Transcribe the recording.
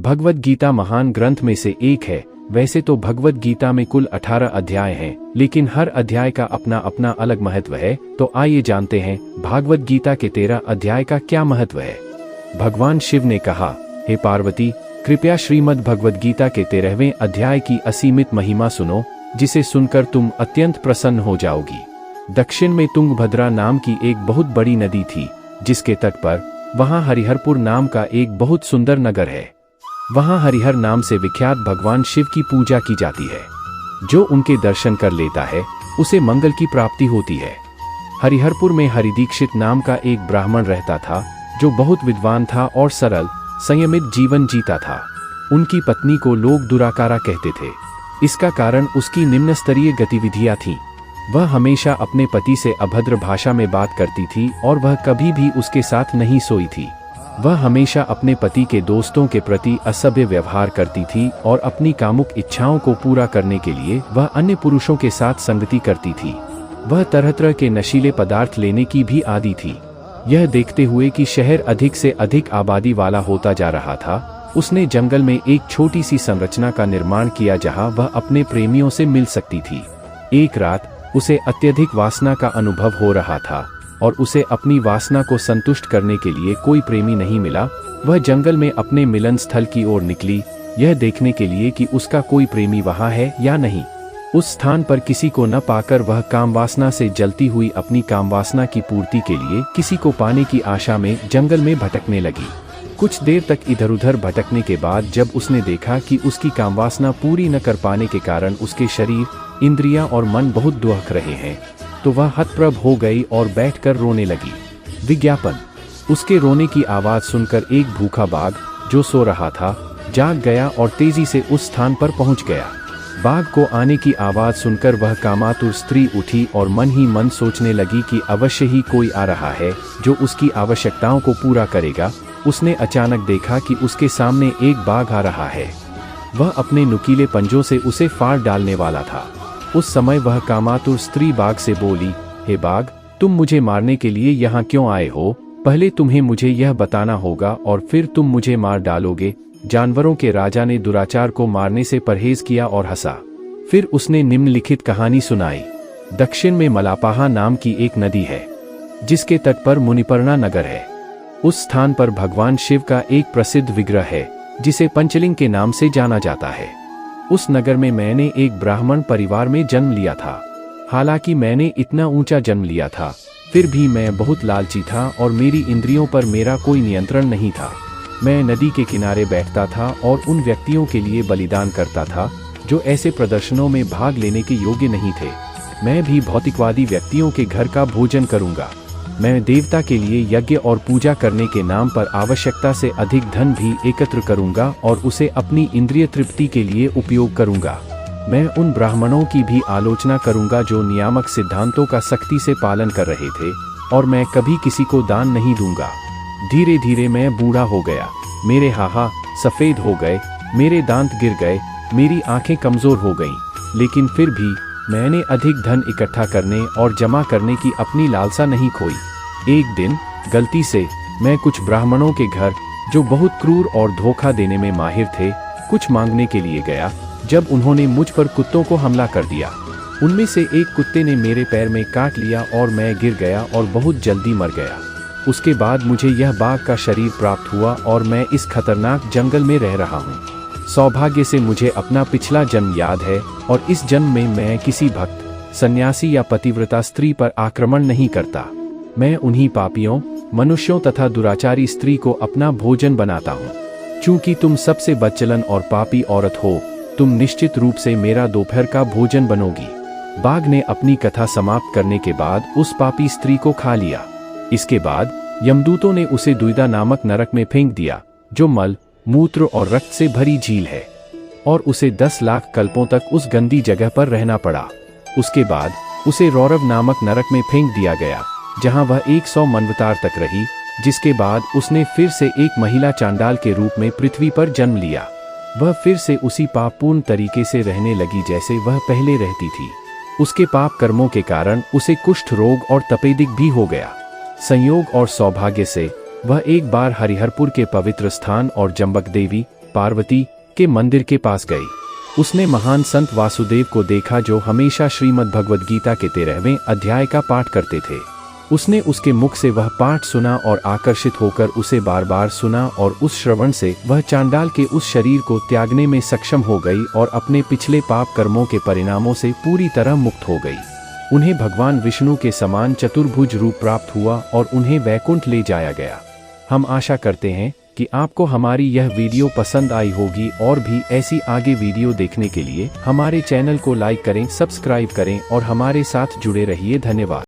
भगवद गीता महान ग्रंथ में से एक है। वैसे तो भगवद गीता में कुल 18 अध्याय हैं, लेकिन हर अध्याय का अपना अपना अलग महत्व है। तो आइए जानते हैं भागवत गीता के 13 अध्याय का क्या महत्व है। भगवान शिव ने कहा, हे पार्वती, कृपया श्रीमद् भगवद गीता के 13वें अध्याय की असीमित महिमा सुनो, जिसे सुनकर तुम अत्यंत प्रसन्न हो जाओगी। दक्षिण में तुंगभद्रा नाम की एक बहुत बड़ी नदी थी, जिसके तट पर वहां हरिहरपुर नाम का एक बहुत सुंदर नगर है। वहां हरिहर नाम से विख्यात भगवान शिव की पूजा की जाती है। जो उनके दर्शन कर लेता है उसे मंगल की प्राप्ति होती है। हरिहरपुर में हरिदीक्षित नाम का एक ब्राह्मण रहता था, जो बहुत विद्वान था और सरल संयमित जीवन जीता था। उनकी पत्नी को लोग दुराकारा कहते थे। इसका कारण उसकी निम्न स्तरीय गतिविधियां थीं। वह हमेशा अपने पति से अभद्र भाषा में बात करती थी और वह कभी भी उसके साथ नहीं सोई थी। वह हमेशा अपने पति के दोस्तों के प्रति असभ्य व्यवहार करती थी और अपनी कामुक इच्छाओं को पूरा करने के लिए वह अन्य पुरुषों के साथ संगति करती थी। वह तरह तरह के नशीले पदार्थ लेने की भी आदी थी। यह देखते हुए कि शहर अधिक से अधिक आबादी वाला होता जा रहा था, उसने जंगल में एक छोटी सी संरचना का निर्माण किया जहां वह अपने प्रेमियों से मिल सकती थी। एक रात उसे अत्यधिक वासना का अनुभव हो रहा था और उसे अपनी वासना को संतुष्ट करने के लिए कोई प्रेमी नहीं मिला। वह जंगल में अपने मिलन स्थल की ओर निकली, यह देखने के लिए कि उसका कोई प्रेमी वहां है या नहीं। उस स्थान पर किसी को न पाकर वह कामवासना से जलती हुई अपनी कामवासना की पूर्ति के लिए किसी को पाने की आशा में जंगल में भटकने लगी। कुछ देर तक इधर उधर भटकने के बाद जब उसने देखा कि उसकी कामवासना पूरी न कर पाने के कारण उसके शरीर, इंद्रियां और मन बहुत दुख रहे हैं, तो वह हतप्रभ हो गई और बैठकर रोने लगी। विज्ञापन। उसके रोने की आवाज सुनकर एक भूखा बाघ जो सो रहा था जाग गया और तेजी से उस स्थान पर पहुंच गया। बाघ को आने की आवाज सुनकर वह कामातुर स्त्री उठी और मन ही मन सोचने लगी कि अवश्य ही कोई आ रहा है जो उसकी आवश्यकताओं को पूरा करेगा। उसने अचानक देखा कि उसके सामने एक बाघ आ रहा है। वह अपने नुकीले पंजों से उसे फाड़ डालने वाला था। उस समय वह कामातुर स्त्री बाघ से बोली, हे बाघ, तुम मुझे मारने के लिए यहाँ क्यों आए हो? पहले तुम्हें मुझे यह बताना होगा और फिर तुम मुझे मार डालोगे। जानवरों के राजा ने दुराचार को मारने से परहेज किया और हंसा। फिर उसने निम्नलिखित कहानी सुनाई। दक्षिण में मलापाहा नाम की एक नदी है, जिसके तट पर मुनिपर्णा नगर है। उस स्थान पर भगवान शिव का एक प्रसिद्ध विग्रह है, जिसे पंचलिंग के नाम से जाना जाता है। उस नगर में मैंने एक ब्राह्मण परिवार में जन्म लिया था। हालांकि मैंने इतना ऊंचा जन्म लिया था, फिर भी मैं बहुत लालची था और मेरी इंद्रियों पर मेरा कोई नियंत्रण नहीं था। मैं नदी के किनारे बैठता था और उन व्यक्तियों के लिए बलिदान करता था जो ऐसे प्रदर्शनों में भाग लेने के योग्य नहीं थे। मैं भी भौतिकवादी व्यक्तियों के घर का भोजन करूंगा। मैं देवता के लिए यज्ञ और पूजा करने के नाम पर आवश्यकता से अधिक धन भी एकत्र करूंगा और उसे अपनी इंद्रिय तृप्ति के लिए उपयोग करूंगा। मैं उन ब्राह्मणों की भी आलोचना करूंगा जो नियामक सिद्धांतों का सख्ती से पालन कर रहे थे, और मैं कभी किसी को दान नहीं दूंगा। धीरे धीरे मैं बूढ़ा हो गया। मेरे हाहा सफेद हो गए, मेरे दांत गिर गए, मेरी आंखें कमजोर हो गईं, लेकिन फिर भी मैंने अधिक धन इकट्ठा करने और जमा करने की अपनी लालसा नहीं खोई। एक दिन गलती से मैं कुछ ब्राह्मणों के घर, जो बहुत क्रूर और धोखा देने में माहिर थे, कुछ मांगने के लिए गया। जब उन्होंने मुझ पर कुत्तों को हमला कर दिया, उनमें से एक कुत्ते ने मेरे पैर में काट लिया और मैं गिर गया और बहुत जल्दी मर गया। उसके बाद मुझे यह बाघ का शरीर प्राप्त हुआ और मैं इस खतरनाक जंगल में रह रहा हूँ। सौभाग्य से मुझे अपना पिछला जन्म याद है और इस जन्म में मैं किसी भक्त, सन्यासी या पतिव्रता स्त्री पर आक्रमण नहीं करता। मैं उन्हीं पापियों, मनुष्यों तथा दुराचारी स्त्री को अपना भोजन बनाता हूँ। चूंकि तुम सबसे बदचलन और पापी औरत हो, तुम निश्चित रूप से मेरा दोपहर का भोजन बनोगी। बाघ ने अपनी कथा समाप्त करने के बाद उस पापी स्त्री को खा लिया। इसके बाद यमदूतों ने उसे दुविधा नामक नरक में फेंक दिया, जो मल, मूत्र और रक्त से भरी झील है, और उसे 10 लाख कल्पों तक उस गंदी जगह पर रहना पड़ा। उसके बाद उसे रौरव नामक नरक में फेंक दिया गया, जहां वह 100 मनवतार तक रही, जिसके बाद उसने फिर से एक महिला चांडाल के रूप में पृथ्वी पर जन्म लिया। वह फिर से उसी पापपूर्ण तरीके से रहने लगी जैसे वह पहले रहती थी। उसके पाप कर्मों के कारण उसे कुष्ठ रोग और तपेदिक भी हो गया। संयोग और सौभाग्य से वह एक बार हरिहरपुर के पवित्र स्थान और जम्बक देवी, पार्वती के मंदिर के पास गई। उसने महान संत वासुदेव को देखा जो हमेशा श्रीमद् भगवद गीता के 13वें अध्याय का पाठ करते थे। उसने उसके मुख से वह पाठ सुना और आकर्षित होकर उसे बार बार सुना और उस श्रवण से वह चांडाल के उस शरीर को त्यागने में सक्षम हो गई और अपने पिछले पाप कर्मों के परिणामों से पूरी तरह मुक्त हो गई। उन्हें भगवान विष्णु के समान चतुर्भुज रूप प्राप्त हुआ और उन्हें वैकुंठ ले जाया गया। हम आशा करते हैं कि आपको हमारी यह वीडियो पसंद आई होगी और भी ऐसी आगे वीडियो देखने के लिए हमारे चैनल को लाइक करें, सब्सक्राइब करें और हमारे साथ जुड़े रहिए। धन्यवाद।